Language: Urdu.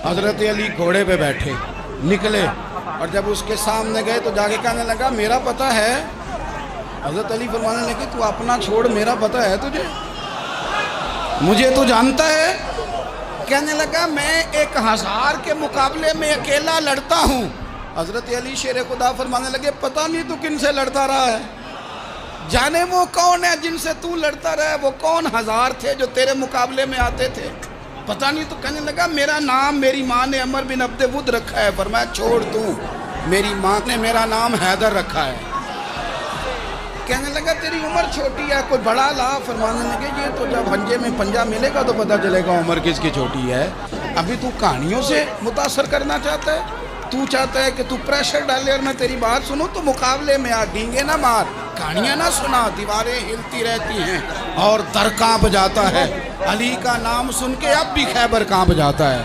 حضرت علی گھوڑے پہ بیٹھے نکلے اور جب اس کے سامنے گئے تو جا کے کہنے لگا میرا پتہ ہے؟ حضرت علی فرمانے لگے تو اپنا چھوڑ، میرا پتہ ہے تجھے؟ مجھے تو جانتا ہے؟ کہنے لگا میں 1000 کے مقابلے میں اکیلا لڑتا ہوں۔ حضرت علی شیر خدا فرمانے لگے پتہ نہیں تو کن سے لڑتا رہا ہے، جانے وہ کون ہے جن سے تو لڑتا رہا ہے، وہ کون 1000 تھے جو تیرے مقابلے میں آتے تھے، پتہ نہیں تو۔ کہنے لگا میرا نام میری ماں نے عمر بن عبد ود رکھا ہے۔ فرمایا چھوڑ تو، میری ماں نے میرا نام حیدر رکھا ہے۔ کہنے لگا تیری عمر چھوٹی ہے، کوئی بڑا لا۔ فرمانے لگے یہ تو جب پنجے میں پنجہ ملے گا تو پتہ چلے گا عمر کس کی چھوٹی ہے۔ ابھی تو کہانیوں سے متاثر کرنا چاہتا ہے، تو چاہتا ہے کہ تو پریشر ڈالے اور میں تیری بات سنوں، تو مقابلے میں آ ڈینگے نہ مار، کہانیاں نہ سنا، دیواریں ہلتی رہتی ہیں اور در کانپ جاتا ہے۔ علی کا نام سن کے اب بھی خیبر کانپ جاتا ہے۔